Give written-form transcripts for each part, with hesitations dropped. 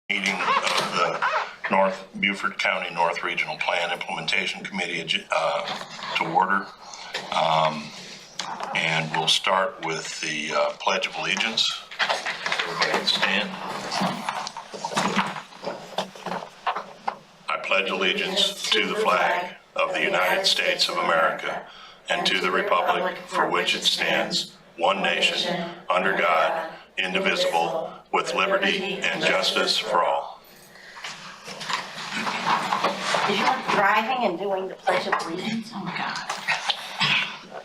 Meeting of the Beaufort County North Regional Plan Implementation Committee to order. And we'll start with the Pledge of Allegiance. Everybody can stand. I pledge allegiance to the flag of the United States of America and to the republic for which it stands, one nation, under God, indivisible, with liberty and justice for all. Is you driving and doing the Pledge of Allegiance? Oh my God.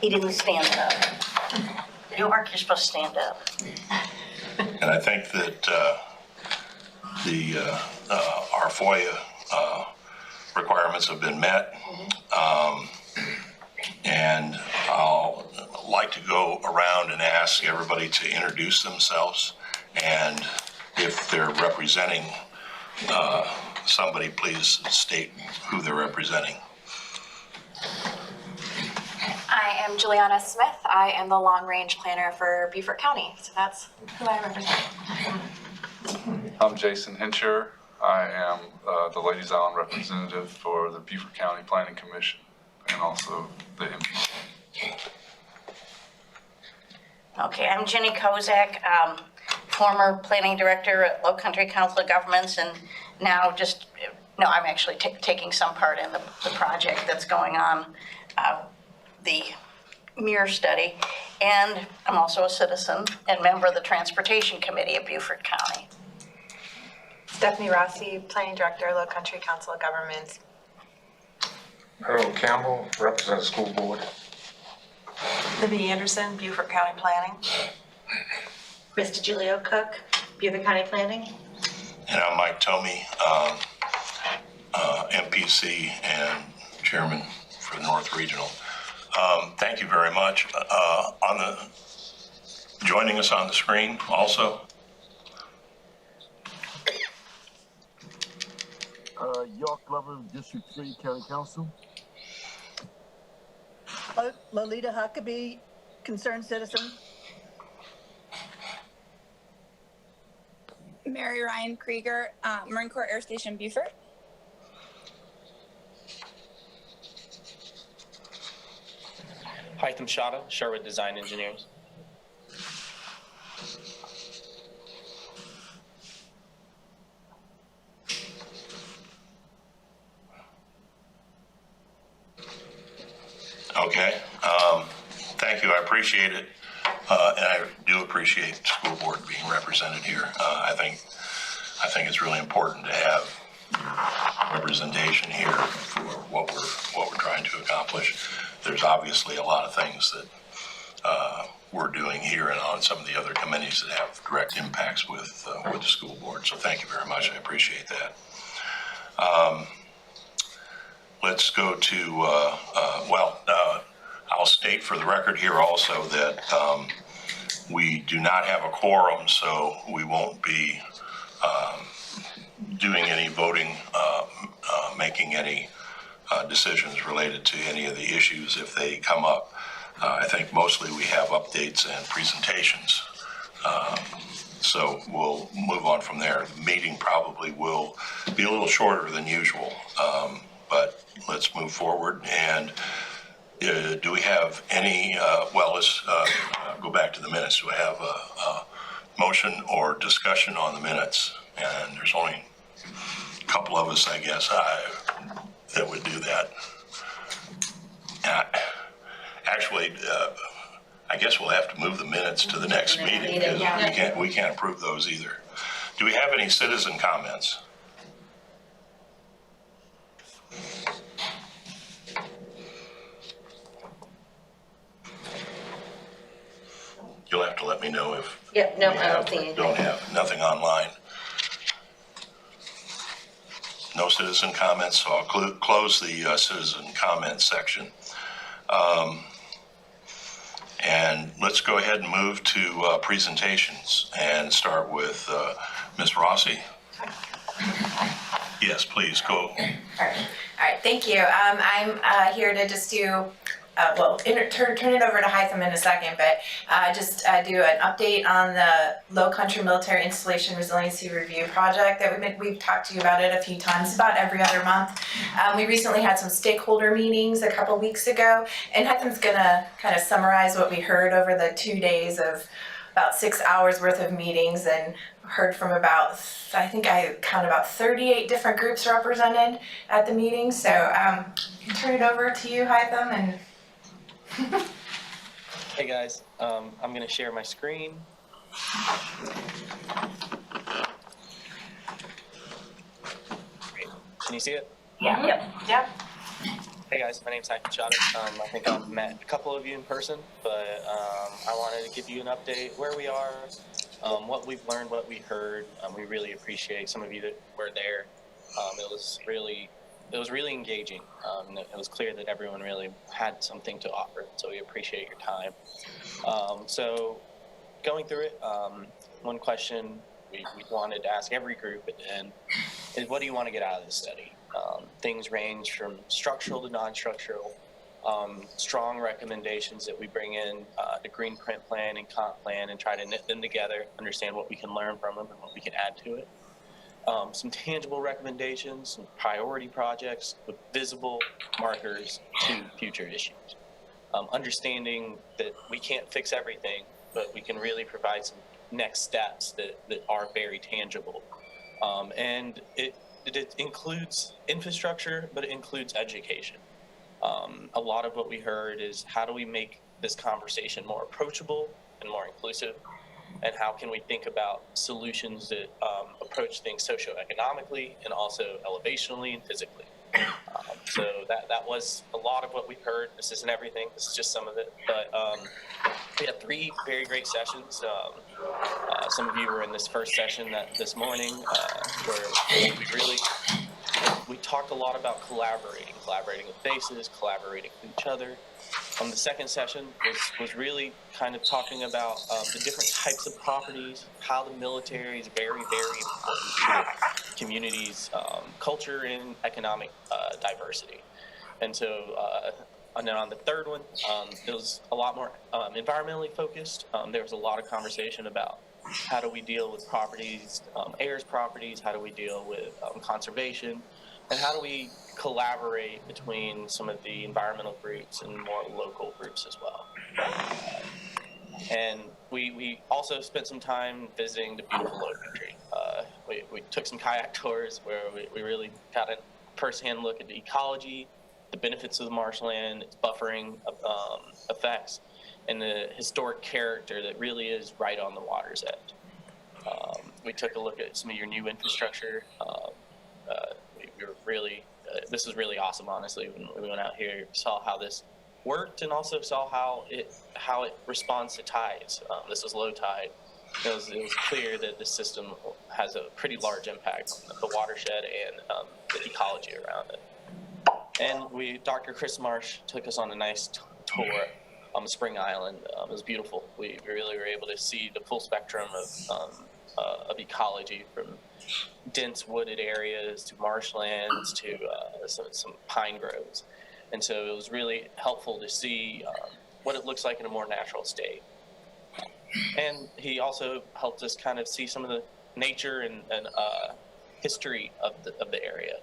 He didn't stand up. York, you're supposed to stand up. And I think that our FOIA requirements have been met. And I'll like to go around and ask everybody to introduce themselves. And if they're representing somebody, please state who they're representing. I am Juliana Smith. I am the long-range planner for Beaufort County, so that's who I represent. I'm Jason Hincher. I am the Ladies Island representative for the Beaufort County Planning Commission and also the MP. Okay, I'm Jenny Kozak, former planning director at Low Country Council of Governments, and now I'm actually taking some part in the project that's going on, the mirror study, and I'm also a citizen and member of the Transportation Committee of Beaufort County. Stephanie Rossi, Planning Director, Low Country Council of Governments. Harold Campbell, represent the school board. Libby Anderson, Beaufort County Planning. Krista Julio Cook, Beaufort County Planning. And I'm Mike Tomey, MPC and Chairman for the North Regional. Thank you very much. Joining us on the screen also. York Glover, District 3 County Council. Lolita Huckabee, concerned citizen. Mary Ryan Krieger, Marine Corps Air Station Beaufort. Hytham Shada, Sherwood Design Engineers. Okay, thank you, I appreciate it. And I do appreciate the school board being represented here. I think it's really important to have representation here for what we're trying to accomplish. There's obviously a lot of things that we're doing here and on some of the other committees that have direct impacts with the school board. So thank you very much. I appreciate that. Let's go to, I'll state for the record here also that we do not have a quorum, so we won't be doing any voting, making any decisions related to any of the issues if they come up. I think mostly we have updates and presentations. So we'll move on from there. The meeting probably will be a little shorter than usual, but let's move forward. And do we have any, let's go back to the minutes. Do I have a motion or discussion on the minutes? And there's only a couple of us, I guess, that would do that. Actually, I guess we'll have to move the minutes to the next meeting because we can't approve those either. Do we have any citizen comments? You'll have to let me know if Yep, no, I don't see anything. don't have nothing online. No citizen comments, so I'll close the citizen comment section. And let's go ahead and move to presentations and start with Ms. Rossi. Yes, please go. All right, thank you. I'm here to just do turn it over to Hytham in a second, but just do an update on the Low Country Military Installation Resiliency Review project that we've talked to you about it a few times, about every other month. We recently had some stakeholder meetings a couple weeks ago, and Hytham's gonna kind of summarize what we heard over the 2 days of about 6 hours worth of meetings, and heard from about, I think I count about 38 different groups represented at the meeting. So turn it over to you, Hytham, and Hey guys, I'm going to share my screen. Great. Can you see it? yeah. Yep. Hey guys, my name's Hytham Shadid. I think I've met a couple of you in person, but I wanted to give you an update where we are, what we've learned, what we heard. We really appreciate some of you that were there. It was really engaging. It was clear that everyone really had something to offer, so we appreciate your time. So going through it, one question we wanted to ask every group at the end is, what do you want to get out of this study? Things range from structural to non-structural, strong recommendations that we bring in, the green print plan and comp plan, and try to knit them together, understand what we can learn from them and what we can add to it. Some tangible recommendations, some priority projects with visible markers to future issues. Understanding that we can't fix everything, but we can really provide some next steps that are very tangible. And it includes infrastructure, but it includes education. A lot of what we heard is, how do we make this conversation more approachable and more inclusive? And how can we think about solutions that approach things socioeconomically and also elevationally and physically? So that was a lot of what we heard. This isn't everything. This is just some of it. But we had 3 very great sessions. Some of you were in this first session this morning, where we talked a lot about collaborating with bases, collaborating with each other. The second session was really kind of talking about the different types of properties, how the military is very, very important to communities' culture and economic diversity. And so, and then on the third one, it was a lot more environmentally focused. There was a lot of conversation about how do we deal with properties, heirs properties, how do we deal with conservation, and how do we collaborate between some of the environmental groups and more local groups as well. And we also spent some time visiting the beautiful Low Country. We took some kayak tours where we really got a first-hand look at the ecology, the benefits of the marshland, its buffering effects, and the historic character that really is right on the water's edge. We took a look at some of your new infrastructure. We were really, this was really awesome, honestly. When we went out here, saw how this worked, and also saw how it responds to tides. This was low tide. It was clear that the system has a pretty large impact on the watershed and the ecology around it. And Dr. Chris Marsh took us on a nice tour on Spring Island. It was beautiful. We really were able to see the full spectrum of ecology, from dense wooded areas to marshlands to some pine groves. And so it was really helpful to see what it looks like in a more natural state. And he also helped us kind of see some of the nature and history of the area.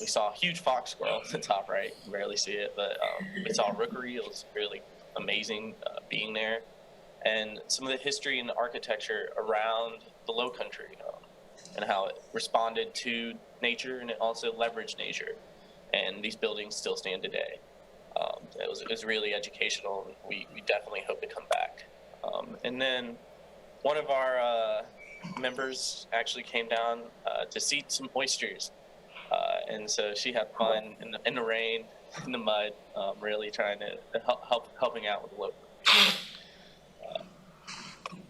We saw a huge fox squirrel at the top right. You barely see it, but we saw a rookery. It was really amazing being there. And some of the history and the architecture around the Low Country, and how it responded to nature, and it also leveraged nature. And these buildings still stand today. It was really educational, and we definitely hope to come back. And then one of our members actually came down to see some oysters. And so she had fun in the rain, in the mud, really trying to helping out with the local.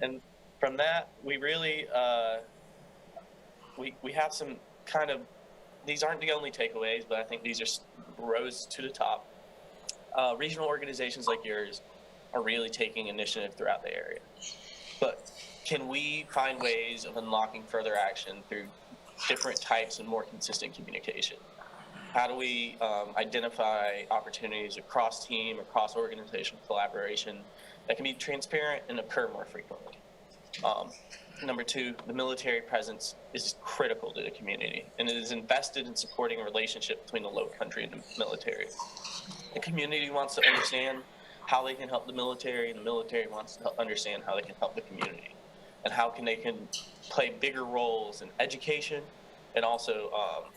And from that, we really, we have some kind of, these aren't the only takeaways, but I think these are rose to the top. Regional organizations like yours are really taking initiative throughout the area. But can we find ways of unlocking further action through different types and more consistent communication? How do we identify opportunities across team, across organizational collaboration that can be transparent and occur more frequently? Number two, the military presence is critical to the community, and it is invested in supporting a relationship between the Low Country and the military. The community wants to understand how they can help the military, and the military wants to understand how they can help the community, and how they can play bigger roles in education and also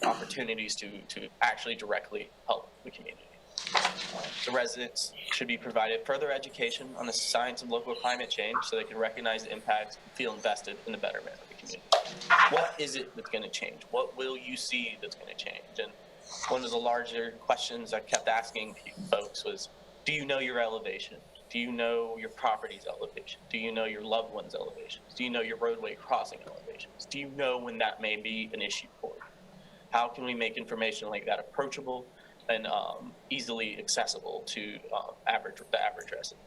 opportunities to actually directly help the community. The residents should be provided further education on the science of local climate change so they can recognize the impacts and feel invested in the betterment of the community. What is it that's going to change? What will you see that's going to change? And one of the larger questions I kept asking folks was, do you know your elevation? Do you know your property's elevation? Do you know your loved one's elevations? Do you know your roadway crossing elevations? Do you know when that may be an issue for you? How can we make information like that approachable and easily accessible to the average resident?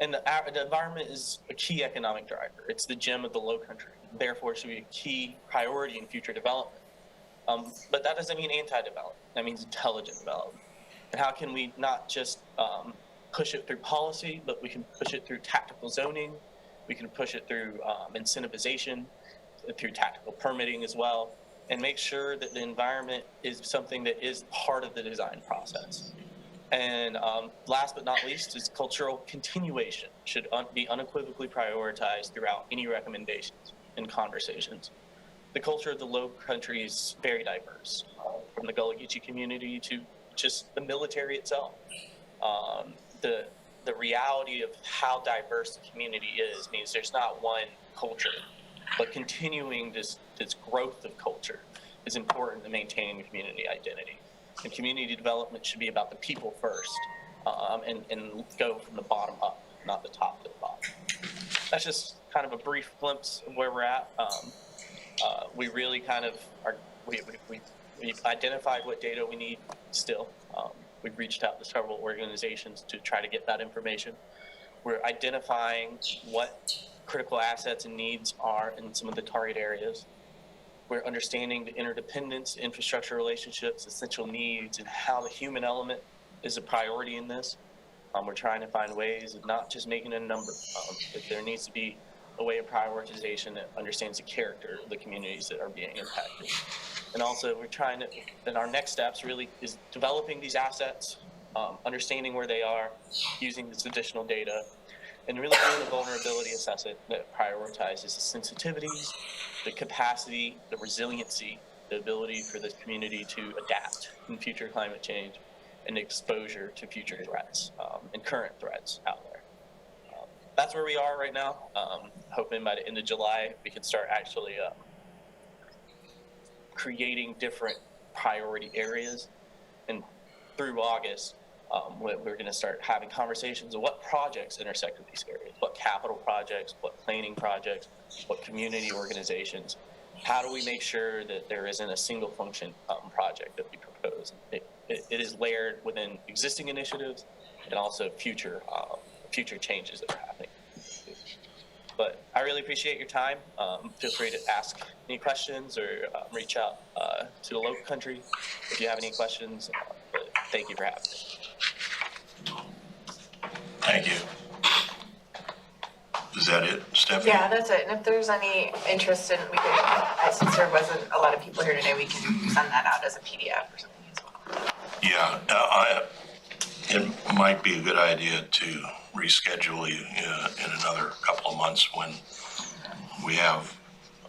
And the environment is a key economic driver. It's the gem of the Low Country. Therefore, it should be a key priority in future development. But that doesn't mean anti-development. That means intelligent development. And how can we not just push it through policy, but we can push it through tactical zoning. We can push it through incentivization, through tactical permitting as well, and make sure that the environment is something that is part of the design process. And last but not least is cultural continuation should be unequivocally prioritized throughout any recommendations and conversations. The culture of the Low Country is very diverse, from the Gullah Geechee community to just the military itself. The reality of how diverse the community is means there's not one culture, but continuing this growth of culture is important to maintaining the community identity. And community development should be about the people first, and go from the bottom up, not the top to the bottom. That's just kind of a brief glimpse of where we're at. We really kind of are, we've identified what data we need still. We've reached out to several organizations to try to get that information. We're identifying what critical assets and needs are in some of the target areas. We're understanding the interdependence, infrastructure relationships, essential needs, and how the human element is a priority in this. We're trying to find ways of not just making a number. There needs to be a way of prioritization that understands the character of the communities that are being impacted. And also we're trying to, then our next steps really is developing these assets, understanding where they are, using this additional data, and really doing a vulnerability assessment that prioritizes the sensitivities, the capacity, the resiliency, the ability for the community to adapt in future climate change, and exposure to future threats and current threats out there. That's where we are right now. Hoping by the end of July, we can start actually creating different priority areas. And through August, we're going to start having conversations of what projects intersect with these areas, what capital projects, what planning projects, what community organizations. How do we make sure that there isn't a single function project that we propose? It is layered within existing initiatives and also future changes that are happening. But I really appreciate your time. Feel free to ask any questions or reach out to the Low Country if you have any questions. But thank you for having me. Thank you. Is that it, Stephanie? Yeah, that's it. And if there's any interest in, we could, since there wasn't a lot of people here today, we can send that out as a PDF or something as well. Yeah, it might be a good idea to reschedule you in another couple of months when we have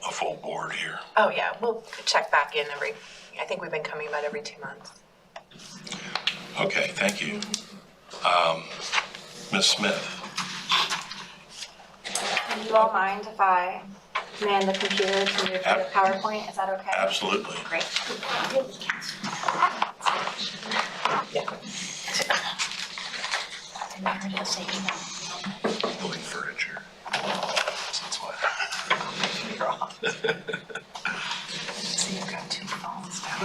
a full board here. Oh yeah, we'll check back in I think we've been coming about every 2 months. Okay, thank you. Ms. Smith. Do you all mind if I man the computer to move to the PowerPoint? Is that okay? Absolutely. Great. Moving furniture. That's why. See, I've got 2 phones now.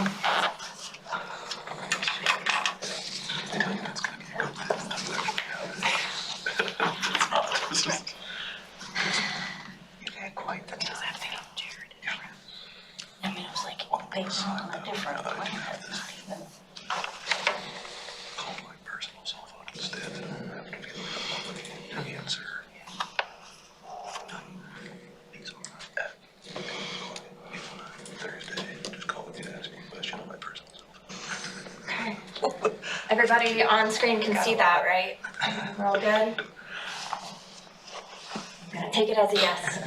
Quite the time. I mean, it was like, they sound different. That's not even. everybody on screen can see that, right? We're all good? I'm gonna take it as a yes.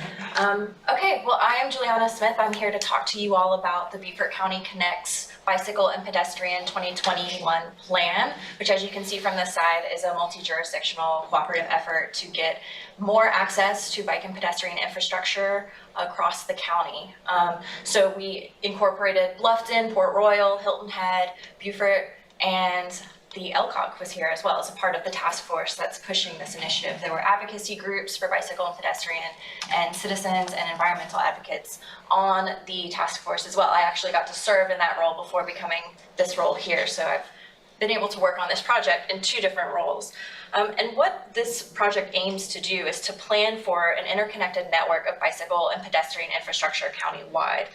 Okay, well, I am Juliana Smith. I'm here to talk to you all about the Beaufort County Connects Bicycle and Pedestrian 2021 plan, which, as you can see from this side, is a multi-jurisdictional cooperative effort to get more access to bike and pedestrian infrastructure across the county. So we incorporated Bluffton, Port Royal, Hilton Head, Beaufort, and the LCOG was here as well as a part of the task force that's pushing this initiative. There were advocacy groups for bicycle and pedestrian and citizens and environmental advocates on the task force as well. I actually got to serve in that role before becoming this role here. So I've been able to work on this project in 2 different roles. And what this project aims to do is to plan for an interconnected network of bicycle and pedestrian infrastructure countywide.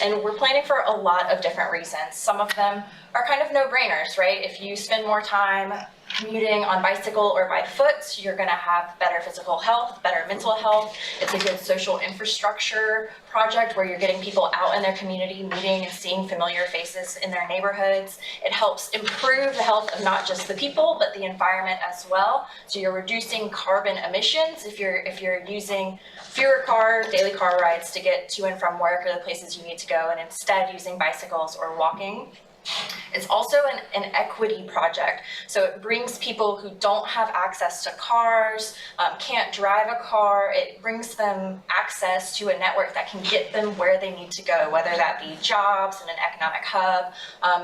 And we're planning for a lot of different reasons. Some of them are kind of no-brainers, right? If you spend more time commuting on bicycle or by foot, you're gonna have better physical health, better mental health. It's a good social infrastructure project where you're getting people out in their community, meeting and seeing familiar faces in their neighborhoods. It helps improve the health of not just the people, but the environment as well. So you're reducing carbon emissions if you're using fewer daily car rides to get to and from work or the places you need to go, and instead using bicycles or walking. It's also an equity project. So it brings people who don't have access to cars, can't drive a car. It brings them access to a network that can get them where they need to go, whether that be jobs in an economic hub,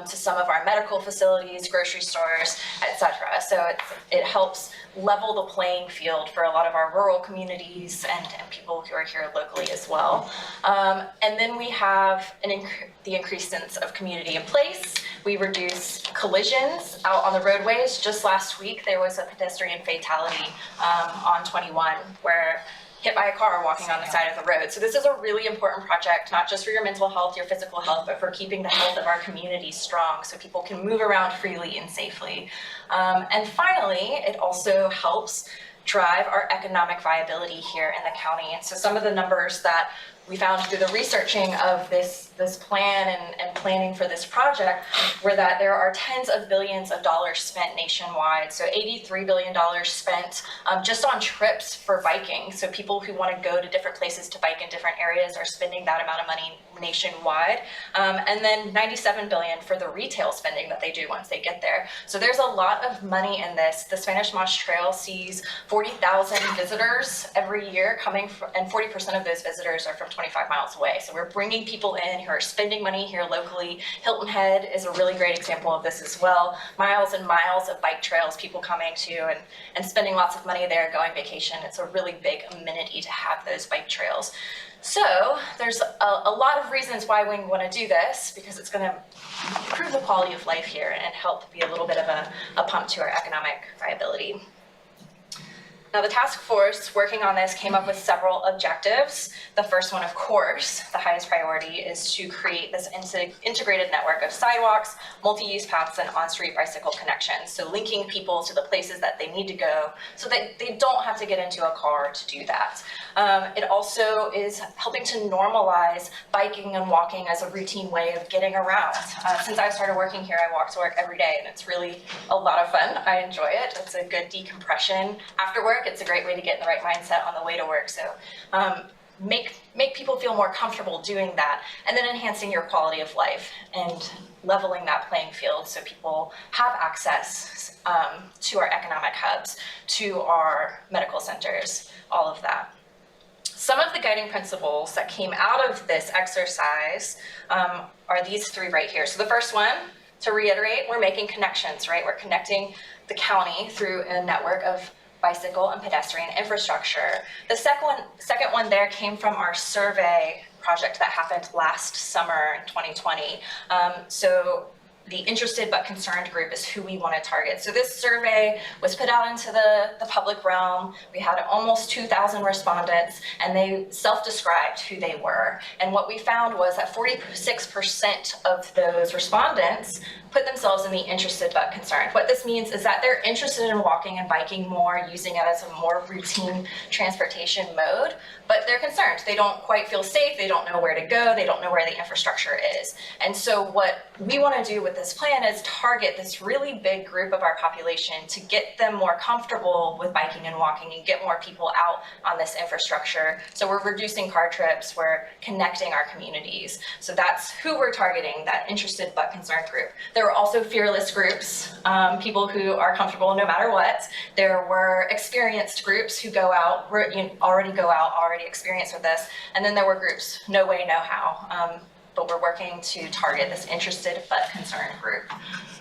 to some of our medical facilities, grocery stores, etc. So it helps level the playing field for a lot of our rural communities and people who are here locally as well. And then we have the increased sense of community in place. We reduce collisions out on the roadways. Just last week, there was a pedestrian fatality on 21 where hit by a car walking on the side of the road. So this is a really important project, not just for your mental health, your physical health, but for keeping the health of our community strong so people can move around freely and safely. And finally, it also helps drive our economic viability here in the county. And so some of the numbers that we found through the researching of this plan and planning for this project were that there are tens of billions of dollars spent nationwide. So $83 billion spent just on trips for biking. So people who want to go to different places to bike in different areas are spending that amount of money nationwide. And then $97 billion for the retail spending that they do once they get there. So there's a lot of money in this. The Spanish Moss Trail sees 40,000 visitors every year coming from, and 40% of those visitors are from 25 miles away. So we're bringing people in who are spending money here locally. Hilton Head is a really great example of this as well. Miles and miles of bike trails, people coming to and spending lots of money there going vacation. It's a really big amenity to have those bike trails. So there's a lot of reasons why we want to do this, because it's going to improve the quality of life here and help be a little bit of a pump to our economic viability. Now, the task force working on this came up with several objectives. The first one, of course, the highest priority, is to create this integrated network of sidewalks, multi-use paths, and on-street bicycle connections. So linking people to the places that they need to go so that they don't have to get into a car to do that. It also is helping to normalize biking and walking as a routine way of getting around. Since I started working here, I walk to work every day, and it's really a lot of fun. I enjoy it. It's a good decompression after work. It's a great way to get in the right mindset on the way to work. So make people feel more comfortable doing that, and then enhancing your quality of life and leveling that playing field so people have access to our economic hubs, to our medical centers, all of that. Some of the guiding principles that came out of this exercise are these 3 right here. So the first one, to reiterate, we're making connections, right? We're connecting the county through a network of bicycle and pedestrian infrastructure. The second one there came from our survey project that happened last summer in 2020. So the interested but concerned group is who we want to target. So this survey was put out into the public realm. We had almost 2,000 respondents, and they self-described who they were. And what we found was that 46% of those respondents put themselves in the interested but concerned. What this means is that they're interested in walking and biking more, using it as a more routine transportation mode, but they're concerned. They don't quite feel safe. They don't know where to go. They don't know where the infrastructure is. And so what we want to do with with this plan is target this really big group of our population to get them more comfortable with biking and walking and get more people out on this infrastructure. So we're reducing car trips, we're connecting our communities. So that's who we're targeting, that interested but concerned group. There were also fearless groups, people who are comfortable no matter what. There were experienced groups who go out, already experienced with this. And then there were groups, no way, no how. But we're working to target this interested but concerned group.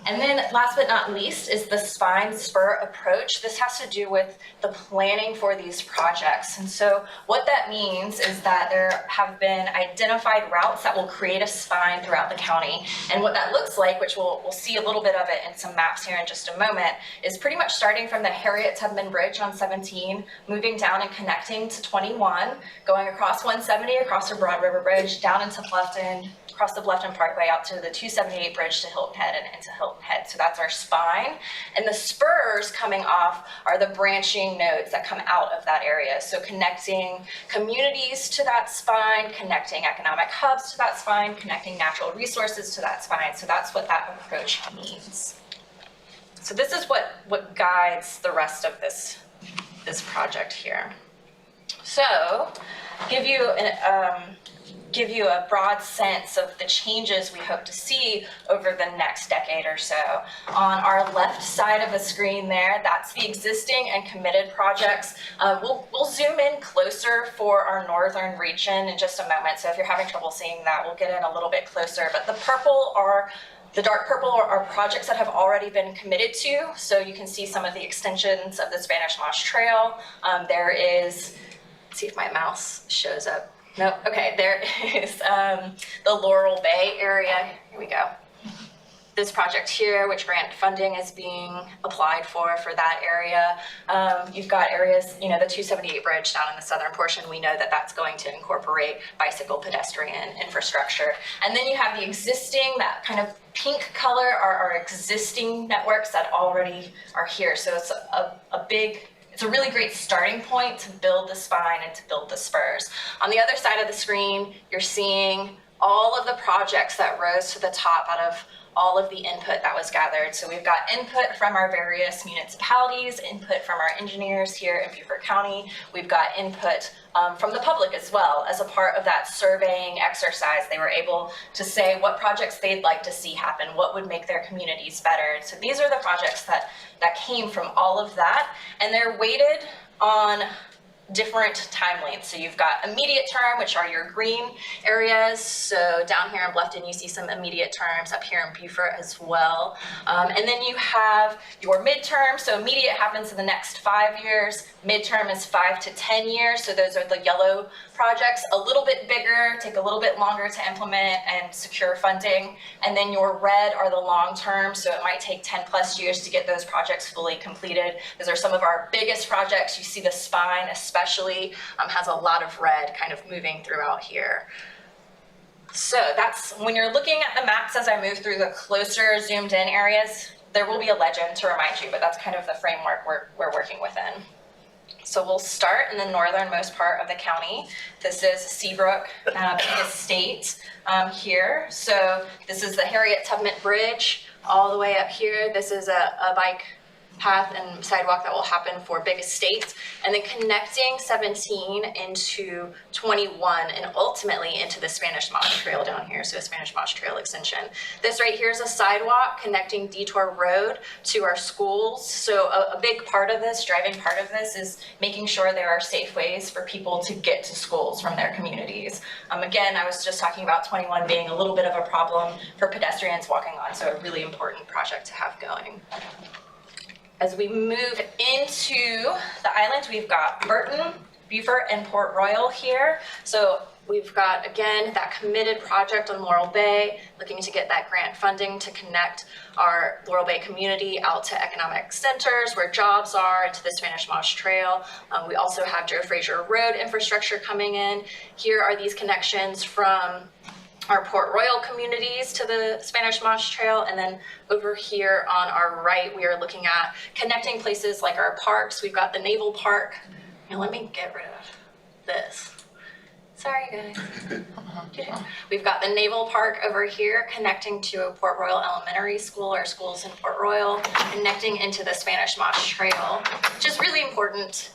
And then last but not least is the spine spur approach. This has to do with the planning for these projects. And so what that means is that there have been identified routes that will create a spine throughout the county. And what that looks like, which we'll see a little bit of it in some maps here in just a moment, is pretty much starting from the Harriet Tubman Bridge on 17, moving down and connecting to 21, going across 170, across the Broad River Bridge, down into Bluffton, across the Bluffton Parkway out to the 278 bridge to Hilton Head and into Hilton Head. So that's our spine. And the spurs coming off are the branching nodes that come out of that area. So connecting communities to that spine, connecting economic hubs to that spine, connecting natural resources to that spine. So that's what that approach means. So this is what guides the rest of this project here. So give you a broad sense of the changes we hope to see over the next decade or so. On our left side of the screen there, that's the existing and committed projects. We'll zoom in closer for our northern region in just a moment. So if you're having trouble seeing that, we'll get in a little bit closer. But the dark purple are projects that have already been committed to. So you can see some of the extensions of the Spanish Moss Trail. There is, let's see if my mouse shows up. No, okay, there is the Laurel Bay area. Here we go. This project here, which grant funding is being applied for that area. You've got areas, the 278 bridge down in the southern portion, we know that that's going to incorporate bicycle pedestrian infrastructure. And then you have the existing, that kind of pink color are our existing networks that already are here. So it's it's a really great starting point to build the spine and to build the spurs. On the other side of the screen, you're seeing all of the projects that rose to the top out of all of the input that was gathered. So we've got input from our various municipalities, input from our engineers here in Beaufort County. We've got input from the public as well. As a part of that surveying exercise, they were able to say what projects they'd like to see happen, what would make their communities better. So these are the projects that came from all of that, and they're weighted on different time lengths. So you've got immediate term, which are your green areas. So down here in Bluffton, you see some immediate terms, up here in Beaufort as well. And then you have your midterm. So immediate happens in the next 5 years. Midterm is 5 to 10 years. So those are the yellow projects, a little bit bigger, take a little bit longer to implement and secure funding. And then your red are the long term. So it might take 10 plus years to get those projects fully completed. Those are some of our biggest projects. You see the spine especially has a lot of red kind of moving throughout here. So that's, when you're looking at the maps as I move through the closer zoomed in areas, there will be a legend to remind you, but that's kind of the framework we're working within. So we'll start in the northernmost part of the county. This is Seabrook Estate here. So this is the Harriet Tubman Bridge all the way up here. This is a bike path and sidewalk that will happen for Big Estate, and then connecting 17 into 21 and ultimately into the Spanish Moss Trail down here, so a Spanish Moss Trail extension. This right here is a sidewalk connecting Detour Road to our schools. So a big part of this, driving part of this, is making sure there are safe ways for people to get to schools from their communities. Again, I was just talking about 21 being a little bit of a problem for pedestrians walking on, so a really important project to have going. As we move into the island, we've got Burton, Beaufort, and Port Royal here. So we've got, again, that committed project on Laurel Bay, looking to get that grant funding to connect our Laurel Bay community out to economic centers where jobs are, into the Spanish Moss Trail. We also have Joe Frazier Road infrastructure coming in. Here are these connections from our Port Royal communities to the Spanish Moss Trail, and then over here on our right, we are looking at connecting places like our parks. We've got the Naval Park. Now let me get rid of this. Sorry, guys. We've got the Naval Park over here connecting to Port Royal Elementary School, our schools in Port Royal, connecting into the Spanish Moss Trail, which is really important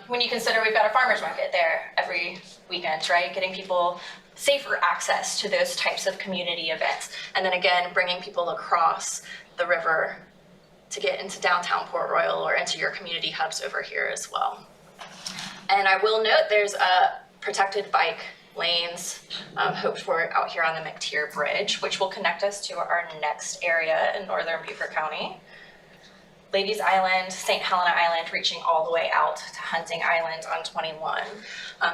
when you consider we've got a farmer's market there every weekend, right? Getting people safer access to those types of community events. And then again, bringing people across the river to get into downtown Port Royal or into your community hubs over here as well. And I will note there's a protected bike lanes hoped for out here on the McTier Bridge, which will connect us to our next area in northern Beaufort County. Ladies Island, St. Helena Island, reaching all the way out to Hunting Island on 21.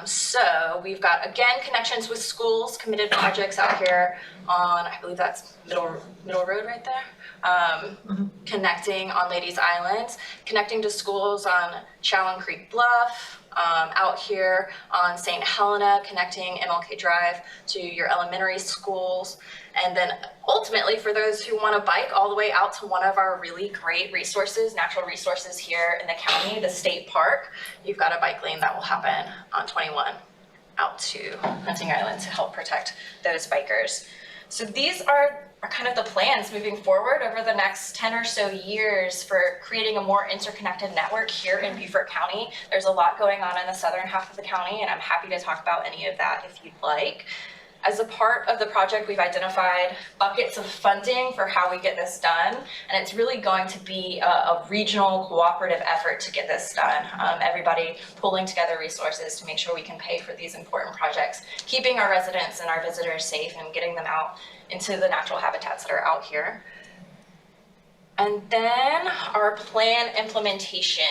So we've got, again, connections with schools, committed projects out here on, I believe that's Middle Road right there. Connecting on Ladies Island, connecting to schools on Chowan Creek Bluff, out here on St. Helena, connecting MLK Drive to your elementary schools. And then ultimately, for those who want to bike all the way out to one of our really great resources, natural resources here in the county, the state park, you've got a bike lane that will happen on 21 out to Hunting Island to help protect those bikers. So these are kind of the plans moving forward over the next 10 or so years for creating a more interconnected network here in Beaufort County. There's a lot going on in the southern half of the county, and I'm happy to talk about any of that if you'd like. As a part of the project, we've identified buckets of funding for how we get this done, and it's really going to be a regional cooperative effort to get this done. Everybody pulling together resources to make sure we can pay for these important projects, keeping our residents and our visitors safe and getting them out into the natural habitats that are out here. And then our plan implementation.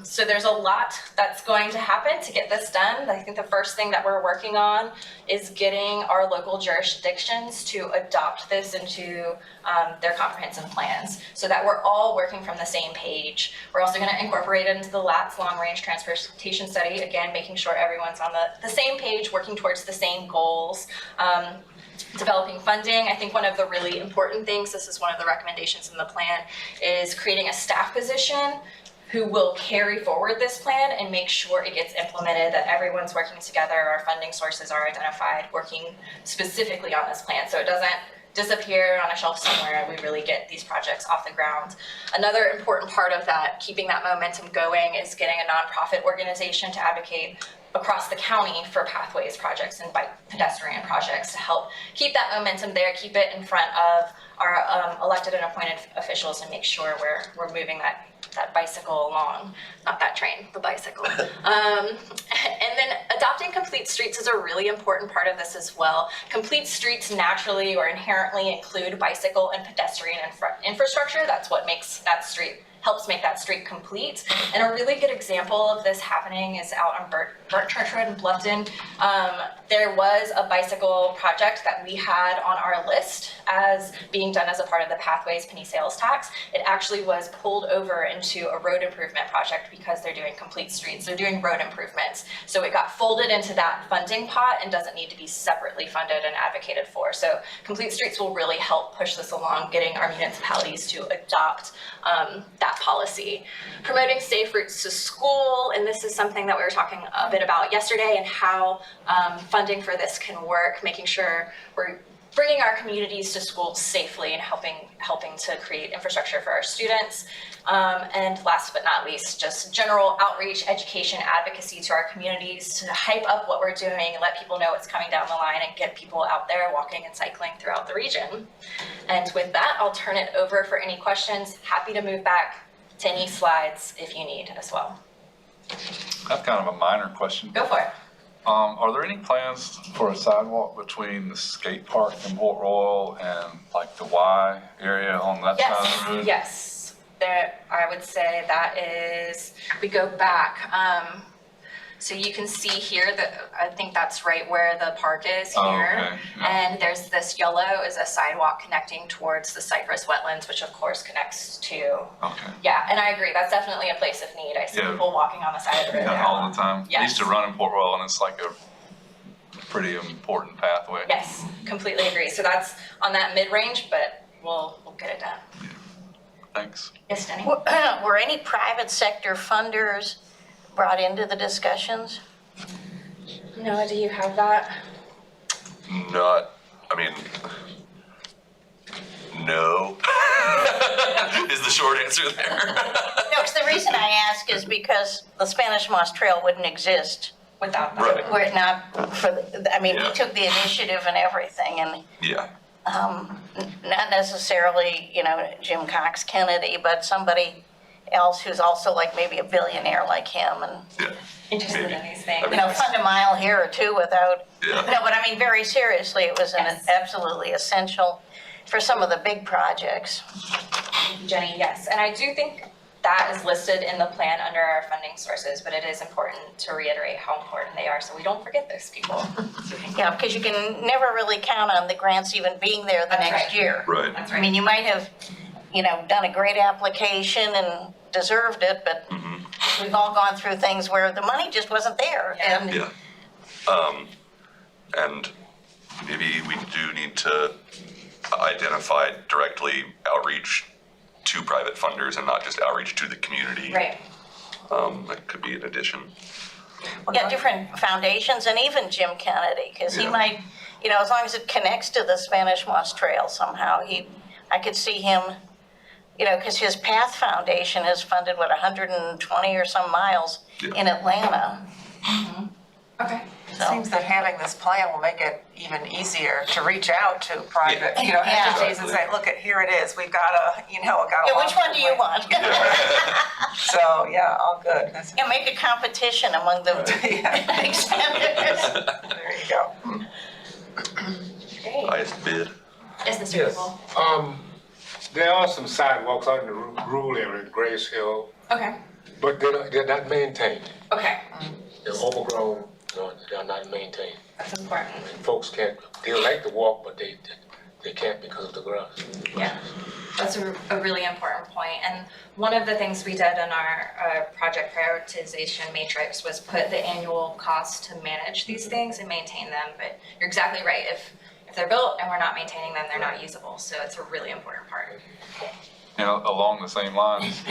So there's a lot that's going to happen to get this done. I think the first thing that we're working on is getting our local jurisdictions to adopt this into their comprehensive plans so that we're all working from the same page. We're also going to incorporate it into the LATS long range transportation study, again, making sure everyone's on the same page, working towards the same goals. Developing funding. I think one of the really important things, this is one of the recommendations in the plan, is creating a staff position who will carry forward this plan and make sure it gets implemented, that everyone's working together, our funding sources are identified, working specifically on this plan so it doesn't disappear on a shelf somewhere and we really get these projects off the ground. Another important part of that, keeping that momentum going, is getting a nonprofit organization to advocate across the county for pathways projects and bike pedestrian projects to help keep that momentum there, keep it in front of our elected and appointed officials and make sure we're moving that bicycle along, not that train, the bicycle. And then adopting complete streets is a really important part of this as well. Complete streets naturally or inherently include bicycle and pedestrian infrastructure. That's what makes that street, helps make that street complete. And a really good example of this happening is out on Burnt Church Road in Bluffton. There was a bicycle project that we had on our list as being done as a part of the Pathways Penny Sales Tax. It actually was pulled over into a road improvement project because they're doing complete streets. They're doing road improvements. So it got folded into that funding pot and doesn't need to be separately funded and advocated for. So complete streets will really help push this along, getting our municipalities to adopt that policy. Promoting safe routes to school, and this is something that we were talking a bit about yesterday, and how funding for this can work, making sure we're bringing our communities to schools safely and helping to create infrastructure for our students. And last but not least, just general outreach, education, advocacy to our communities to hype up what we're doing and let people know what's coming down the line and get people out there walking and cycling throughout the region. And with that, I'll turn it over for any questions. Happy to move back to any slides if you need as well. I have kind of a minor question. Go for it. Are there any plans for a sidewalk between the skate park in Port Royal and like the Y area on that side of the road? Yes. There, I would say that is, we go back. So you can see here that I think that's right where the park is here. Oh, okay. Yeah. And there's this yellow is a sidewalk connecting towards the cypress wetlands, which of course connects to. Okay. Yeah, and I agree. That's definitely a place of need. I see people walking on the side of the road Yeah, now. all the time. Yes. I used to run in Port Royal and it's like a pretty important pathway. Yes, completely agree. So that's on that mid-range, but we'll get it done. Yeah. Thanks. Yes, Denny? Were any private sector funders brought into the discussions? Noah, do you have that? Not, I mean, no, is the short answer there. No, 'cause the reason I ask is because the Spanish Moss Trail wouldn't exist Without that. Right. were it not for, I mean, Yeah. we took the initiative and everything, and Yeah, not necessarily, Jim Cox Kennedy, but somebody else who's also like maybe a billionaire like him, and, yeah, Interested maybe. in these things. I mean, fund a mile here or two without, Yeah. no, but I mean, very seriously, it was Yes. absolutely essential for some of the big projects. Jenny, yes, and I do think that is listed in the plan under our funding sources, but it is important to reiterate how important they are so we don't forget those people. Yeah, because you can never really count on the grants even being there the That's next right. year. Right. That's I mean, you might have, done a great application and deserved it, but we've all gone through things where the money just wasn't there. Yeah. And Yeah. And maybe we do need to identify directly outreach to private funders and not just outreach to the community. Right. That could be an addition. yeah, different foundations and even Jim Kennedy, because he Yeah. might, as long as it connects to the Spanish Moss Trail somehow, I could see him, because his Path Foundation has funded, 120 or some miles Yeah. in Atlanta. Okay. So- Seems that having this plan will make it even easier to reach out to private, Yeah. entities and say, look, here it is, we've got a, Yeah, which one do you want? So, yeah, all good. That's, Yeah, make a competition among the yeah, big spenders. there you go. Great. Highest bid. Is Mr. Yes. People? There are some sidewalks out in the rural area, Grace Hill, Okay. but they're not maintained. Okay. They're overgrown, they're not maintained. That's important. And folks they like to walk, but they can't because of the grass. Yeah, that's a really important point. And one of the things we did in our project prioritization matrix was put the annual cost to manage these things and maintain them. But you're exactly right. If they're built and we're not maintaining them, they're not usable. So it's a really important part. Along the same lines,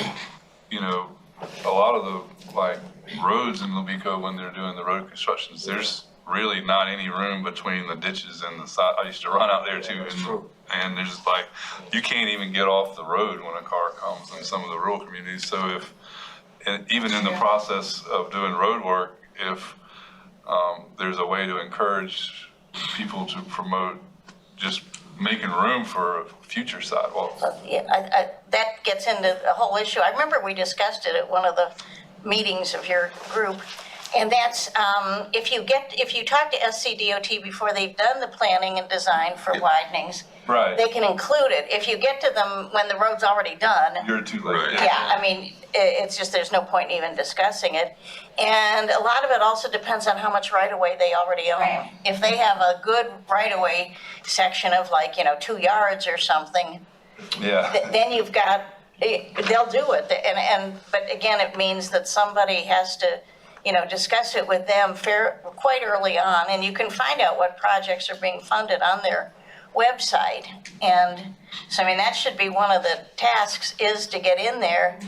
a lot of the roads in Lubico, when they're doing the road constructions, there's really not any room between the ditches and the side. I used to run out there too, and there's you can't even get off the road when a car comes in some of the rural communities. So even in the process of doing road work, if there's a way to encourage people to promote just making room for future sidewalks. Yeah, that gets into the whole issue. I remember we discussed it at one of the meetings of your group. And that's, if you talk to SCDOT before they've done the planning and design for widenings, Right. they can include it. If you get to them when the road's already done, You're too late. Right. yeah, I mean, it's just, there's no point in even discussing it. And a lot of it also depends on how much right-of-way they already own. Right. If they have a good right-of-way section of 2 yards or something, Yeah. then you've got, they'll do it. But again, it means that somebody has to, discuss it with them quite early on. And you can find out what projects are being funded on their website. And so, that should be one of the tasks, is to get in there.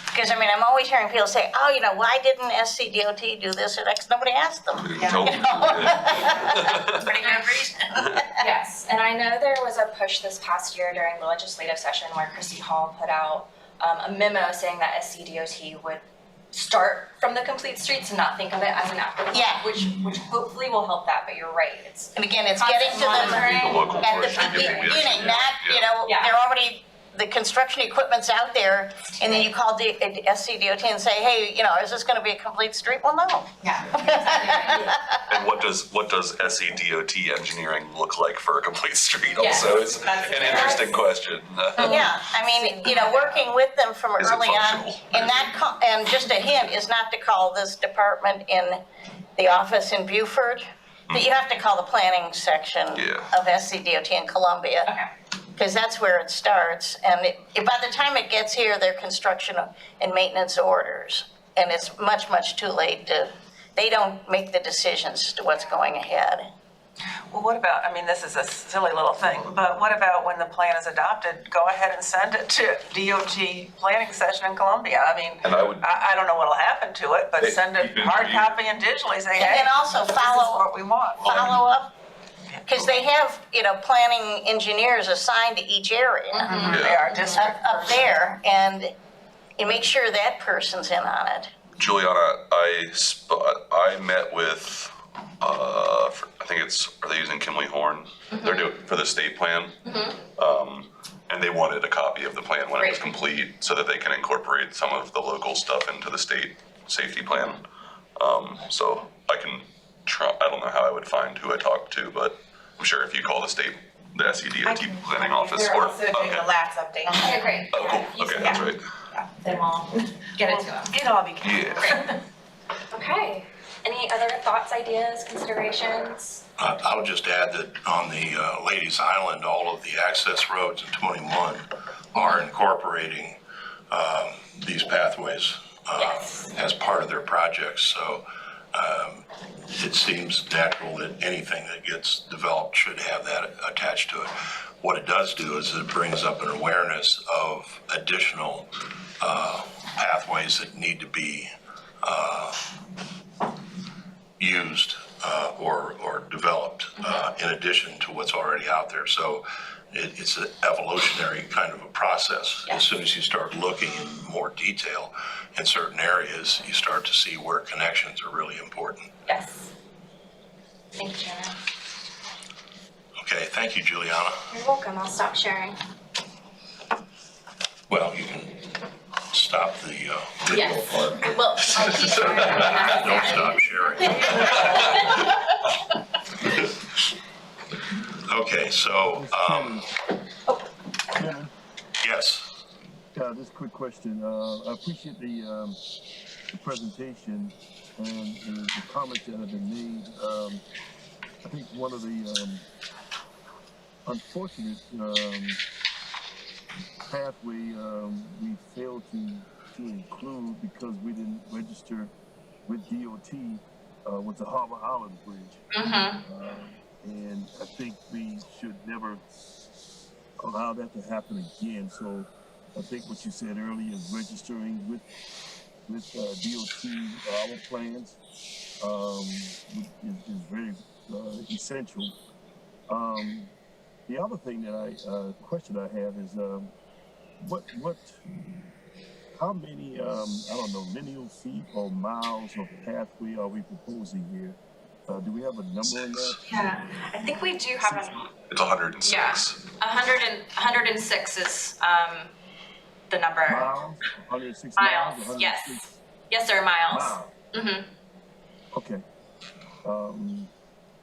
Because, I'm always hearing people say, oh, why didn't SCDOT do this or that? 'Cause nobody asked them. Pretty good reason. Yes, and I know there was a push this past year during the legislative session where Christy Hall put out a memo saying that SCDOT would start from the complete streets and not think of it as an afterthought, Yeah. which hopefully will help that, but you're right, it's And again, it's getting to them monitoring. The local at the portion, yeah, beginning, yeah, not, yeah. Yeah. they're already, the construction equipment's out there, and then you call the SCDOT and say, hey, is this gonna be a complete street? Well, no. Yeah, exactly right. And what does SCDOT engineering look like for a complete street Yes, also is that's an interesting question. Yeah, working with them from Is it early on, functional? and just a hint is not to call this department in the office in Beaufort, that you have to call the planning section Yeah. of SCDOT in Columbia. Okay. Because that's where it starts, and by the time it gets here, they're construction and maintenance orders, and it's much, much too late they don't make the decisions as to what's going ahead. Well, what about, this is a silly little thing, but what about when the plan is adopted, go ahead and send it to DOT planning session in Columbia? And I would- I don't know what'll happen to it, but send it Keep it hard for you. copy and digitally, say, And hey, then also this is follow what we want. up, Because they have, planning engineers assigned to each area They are district. up there, and you make sure that person's in on it. Juliana, I met with, I think are they using Kimley Horn? They're doing, for the state plan. And they wanted a copy of the plan when it was complete so that they can incorporate some of the local stuff into the state safety plan. So I can try, I don't know how I would find who I talked to, but I'm sure if you call the SEDOT planning office. They're or also doing the last update. Okay, great. Oh, cool, okay, that's right. Then we'll get it to them. It all became. Yeah. Okay. Any other thoughts, ideas, considerations? I'll just add that on the Ladies Island, all of the access roads in 21 are incorporating these pathways as part of their projects. So it seems natural that anything that gets developed should have that attached to it. What it does do is it brings up an awareness of additional pathways that need to be used or developed in addition to what's already out there. So it's an evolutionary kind of a process. As soon as you start looking in more detail in certain areas, you start to see where connections are really important. Yes. Thank you, Jenna. Okay, thank you, Juliana. You're welcome. I'll stop sharing. Well, you can stop the video Yes. part. Well, I'll keep sharing. Don't stop sharing. Okay, so, Chairman, yes. just a quick question. I appreciate the presentation and the comments that have been made. I think one of the unfortunate pathway we failed to include because we didn't register with DOT was the Harbor Island Bridge. And I think we should never allow that to happen again. So I think what you said earlier is registering with DOT our plans is very essential. The other thing that question I have is how many I don't know, lineal feet or miles of pathway are we proposing here? Do we have a number on that? Yeah, I think we do have It's 106. Yeah, 106 is the number. Miles? 106 Miles, miles? yes. Yes, sir, miles. Miles. Okay.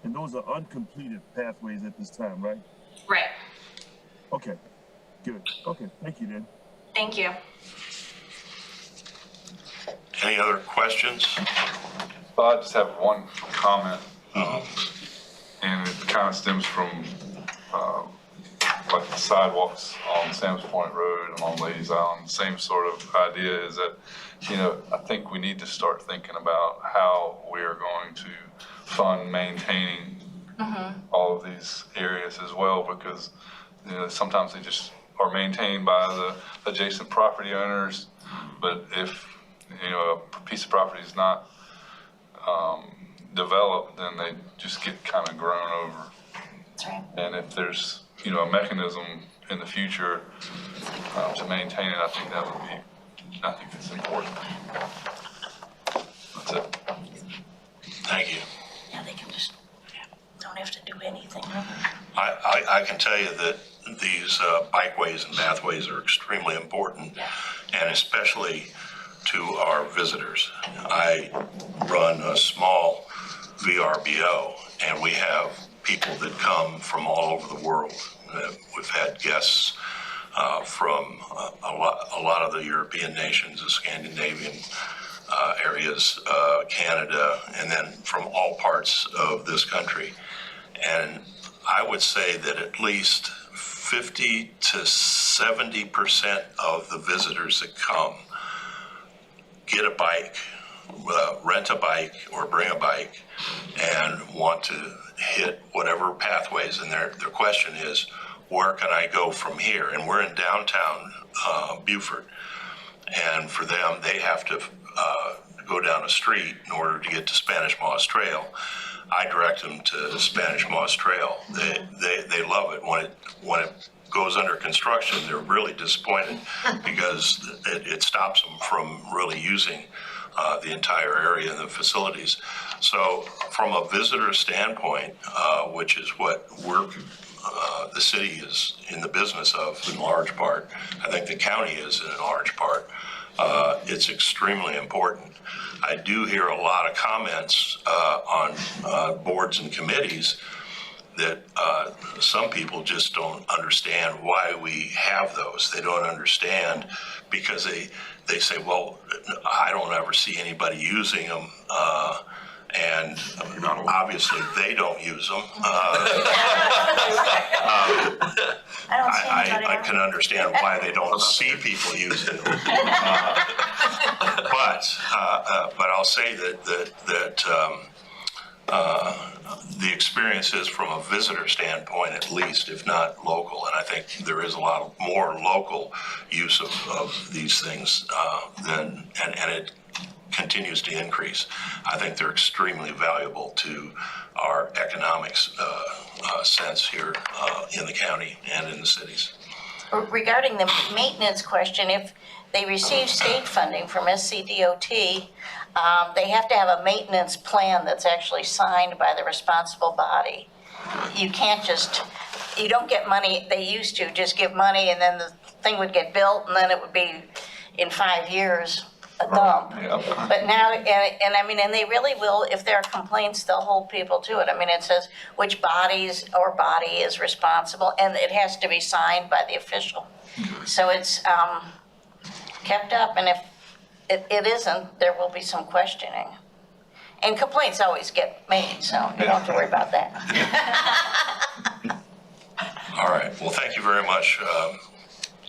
And those are uncompleted pathways at this time, right? Right. Okay. Good. Okay. Thank you, then. Thank you. Any other questions? Well, I just have one comment, and it kind of stems from like the sidewalks on Sam's Point Road along Ladies Island. Same sort of idea is that, I think we need to start thinking about how we are going to fund maintaining all of these areas as well, because sometimes they just are maintained by the adjacent property owners, but if a piece of property is not developed, then they just get kind of grown over. That's right. And if there's a mechanism in the future to maintain it, I think it's important. That's it. Thank you. Yeah, they can just, don't have to do anything. I can tell you that these bikeways and pathways are extremely important, and especially to our visitors. I run a small VRBO, and we have people that come from all over the world. We've had guests from a lot of the European nations, the Scandinavian areas, Canada, and then from all parts of this country. And I would say that at least 50 to 70% of the visitors that come get a bike, rent a bike or bring a bike and want to hit whatever pathways. And their question is, where can I go from here? And we're in downtown Beaufort. And for them, they have to go down a street in order to get to Spanish Moss Trail. I direct them to Spanish Moss Trail. They love it. When it goes under construction, they're really disappointed because it stops them from really using the entire area and the facilities. So from a visitor standpoint, which is what the city is in the business of in large part, I think the county is in large part, it's extremely important. I do hear a lot of comments on boards and committees that some people just don't understand why we have those. They don't understand because they say, well, I don't ever see anybody using them. And obviously they don't use them. I can understand why they don't see people using them. But I'll say that the experience is from a visitor standpoint, at least, if not local. And I think there is a lot more local use of these things and it continues to increase. I think they're extremely valuable to our economics sense here in the county and in the cities. Regarding the maintenance question, if they receive state funding from SCDOT, they have to have a maintenance plan that's actually signed by the responsible body. You can't you don't get money, they used to just give money and then the thing would get built and then it would be in 5 years a dump. But now, and they really will, if there are complaints, they'll hold people to it. I mean, it says which body is responsible, and it has to be signed by the official. So it's kept up, and if it isn't, there will be some questioning. And complaints always get made, so you don't have to worry about that. All right, well, thank you very much.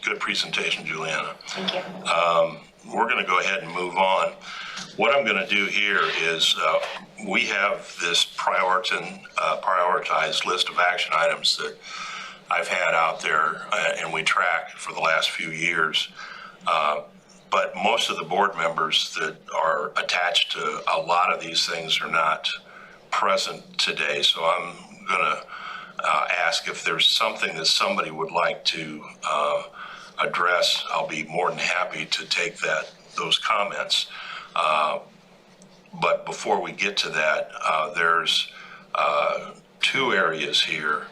Good presentation, Juliana. Thank you. We're going to go ahead and move on. What I'm going to do here is we have this prioritized list of action items that I've had out there and we track for the last few years. But most of the board members that are attached to a lot of these things are not present today. So I'm going to ask if there's something that somebody would like to address. I'll be more than happy to take those comments. But before we get to that, there's 2 areas here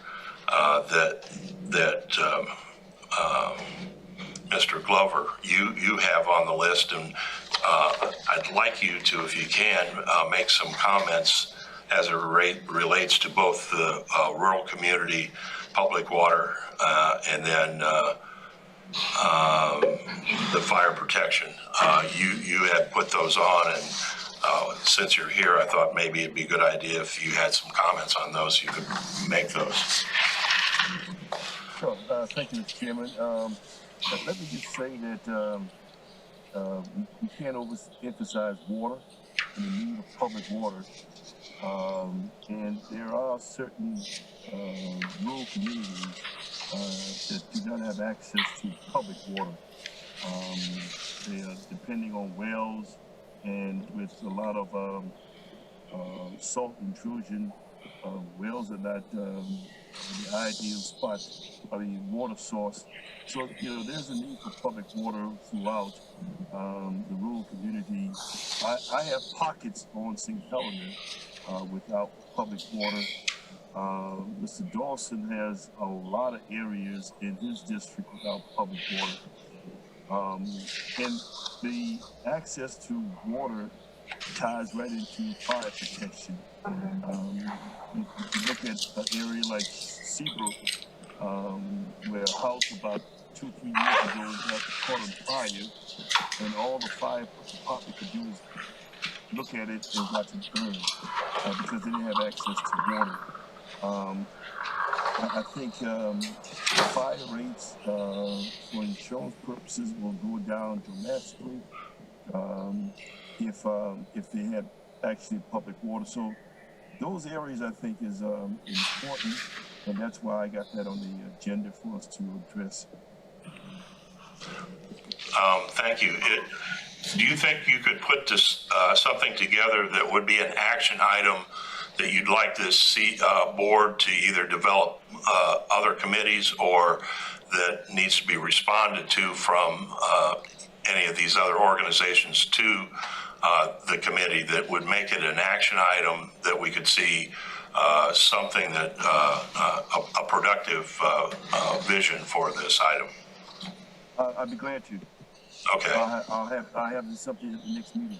that Mr. Glover, you have on the list, and I'd like you to, if you can, make some comments as it relates to both the rural community, public water, and then the fire protection. You had put those on, and since you're here, I thought maybe it'd be a good idea if you had some comments on those, you could make those. Sure. Thank you, Mr. Chairman. Let me just say that we can't overemphasize water and the need of public water. And there are certain rural communities that do not have access to public water. They are depending on wells, and with a lot of salt intrusion, wells are not the ideal spot for the water source. So, there's a need for public water throughout the rural community. I have pockets on St. Helena without public water. Mr. Dawson has a lot of areas in his district without public water. And the access to water ties right into fire protection. You look at an area like Seabrook, where a house about 2-3 years ago got caught on fire, and all the fire department could do is look at it and watch it burn because they didn't have access to water. I think fire rates for insurance purposes will go down dramatically if they had actually public water. So those areas I think is important, and that's why I got that on the agenda for us to address. Thank you. Do you think you could put this something together that would be an action item that you'd like this board to either develop other committees or that needs to be responded to from any of these other organizations to the committee that would make it an action item that we could see something that a productive vision for this item. I'd be glad to. Okay. I'll have this update at the next meeting.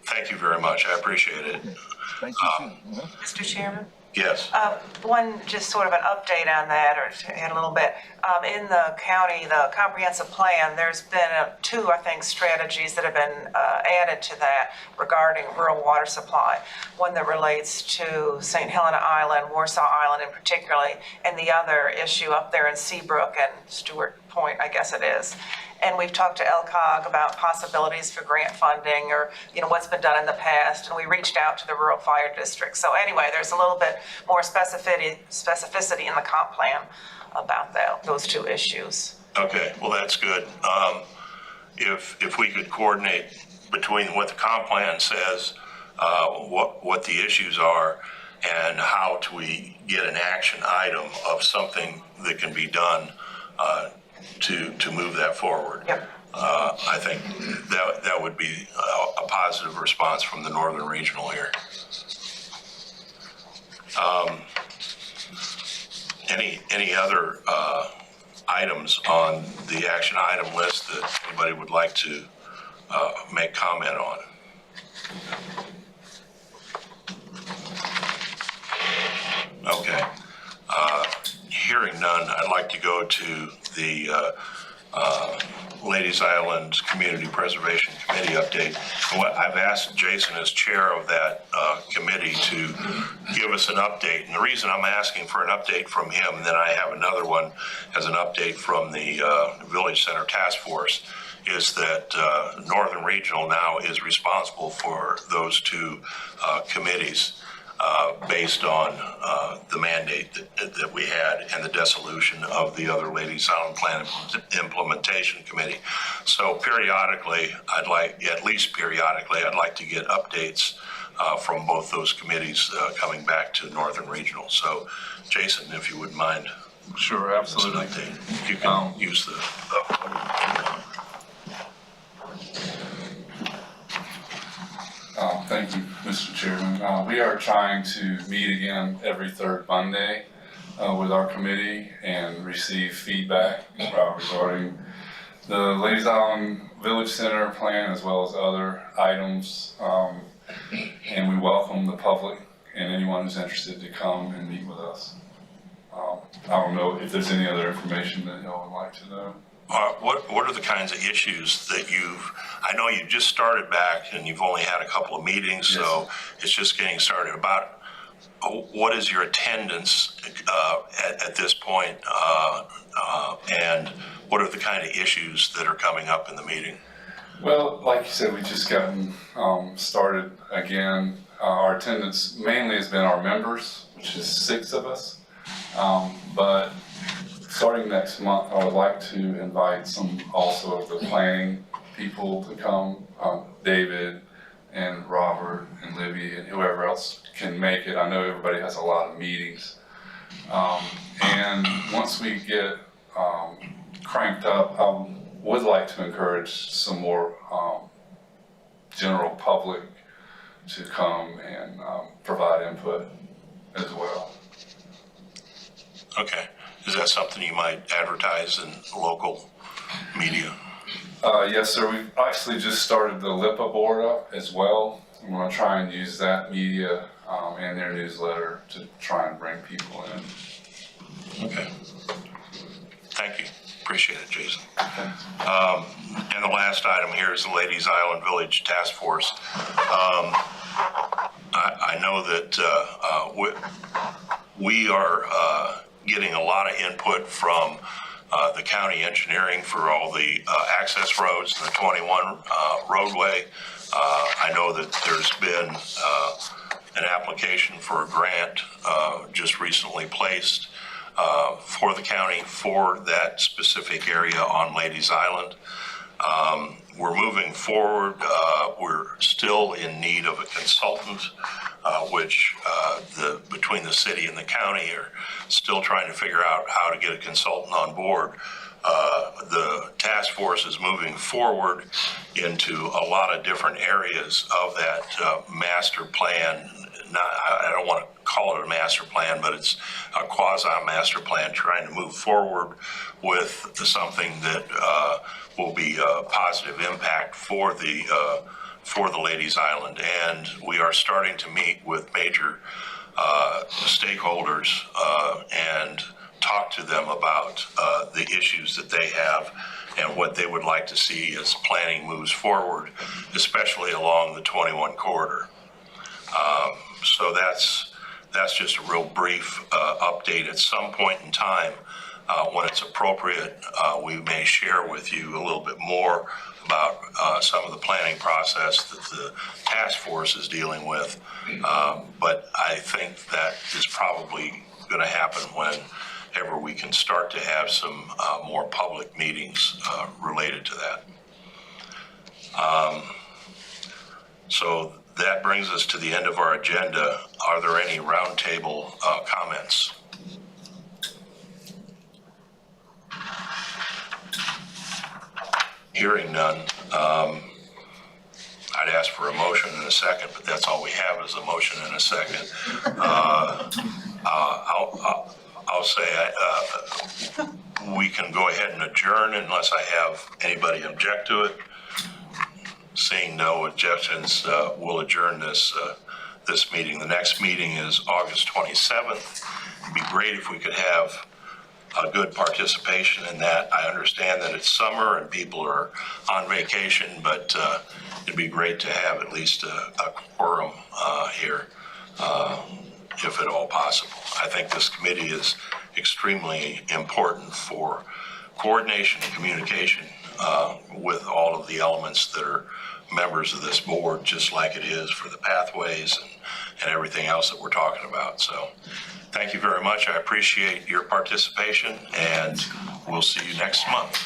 Thank you very much. I appreciate it. Okay. Thank you, too. Mr. Chairman? Yes. One, just sort of an update on that, or to add a little bit. In the county, the comprehensive plan, there's been two, I think, strategies that have been added to that regarding rural water supply. One that relates to St. Helena Island, Warsaw Island in particularly, and the other issue up there in Seabrook and Stewart Point, I guess it is. And we've talked to LCOG about possibilities for grant funding or, what's been done in the past. And we reached out to the rural fire district. So anyway, there's a little bit more specificity in the comp plan about those two issues. Okay, well, that's good. If we could coordinate between what the comp plan says, what the issues are, and how do we get an action item of something that can be done to move that forward. Yep. I think that would be a positive response from the Northern Regional here. Any other items on the action item list that anybody would like to make comment on? Okay. Hearing none, I'd like to go to the Ladies Island Community Preservation Committee update. I've asked Jason as chair of that committee to give us an update. And the reason I'm asking for an update from him, and then I have another one as an update from the Village Center Task Force, is that Northern Regional now is responsible for those two committees. Based on the mandate that we had and the dissolution of the other Ladies Island Plan Implementation Committee. So periodically, I'd like to get updates from both those committees coming back to Northern Regional. So Jason, if you wouldn't mind. Sure, absolutely. You can use the Thank you, Mr. Chairman. We are trying to meet again every third Monday with our committee and receive feedback regarding the Ladies Island Village Center plan as well as other items. And we welcome the public and anyone who's interested to come and meet with us. I don't know if there's any other information that y'all would like to know. What are the kinds of issues that I know you just started back and you've only had a couple of meetings, yes. So it's just getting started. About what is your attendance at this point, and what are the kind of issues that are coming up in the meeting? Well, like you said, we just gotten started again. Our attendance mainly has been our members, which is 6 of us, but starting next month, I would like to invite some also of the planning people to come, David and Robert and Libby and whoever else can make it. I know everybody has a lot of meetings. And once we get cranked up, I would like to encourage some more general public to come and provide input as well. Okay. Is that something you might advertise in local media? Yes, sir. We've actually just started the LIPA board up as well. I'm going to try and use that media and their newsletter to try and bring people in. Okay. Thank you. Appreciate it, Jason. Okay. And the last item here is the Ladies Island Village Task Force. I know that we are getting a lot of input from the county engineering for all the access roads and the 21 roadway. I know that there's been an application for a grant just recently placed for the county for that specific area on Ladies Island. We're moving forward. We're still in need of a consultant, which between the city and the county are still trying to figure out how to get a consultant on board. The task force is moving forward into a lot of different areas of that master plan. I don't want to call it a master plan, but it's a quasi-master plan trying to move forward with something that will be a positive impact for the Ladies Island. And we are starting to meet with major stakeholders and talk to them about the issues that they have and what they would like to see as planning moves forward, especially along the 21 corridor. So that's just a real brief update. At some point in time, when it's appropriate, we may share with you a little bit more about some of the planning process that the task force is dealing with. But I think that is probably going to happen whenever we can start to have some more public meetings related to that. So that brings us to the end of our agenda. Are there any roundtable comments? Hearing none, I'd ask for a motion in a second, but that's all we have is a motion in a second. I'll say we can go ahead and adjourn unless I have anybody object to it. Seeing no objections, we'll adjourn this meeting. The next meeting is August 27th. It'd be great if we could have a good participation in that. I understand that it's summer and people are on vacation, but it'd be great to have at least a quorum here, if at all possible. I think this committee is extremely important for coordination and communication with all of the elements that are members of this board, just like it is for the pathways and everything else that we're talking about. So thank you very much. I appreciate your participation, and we'll see you next month.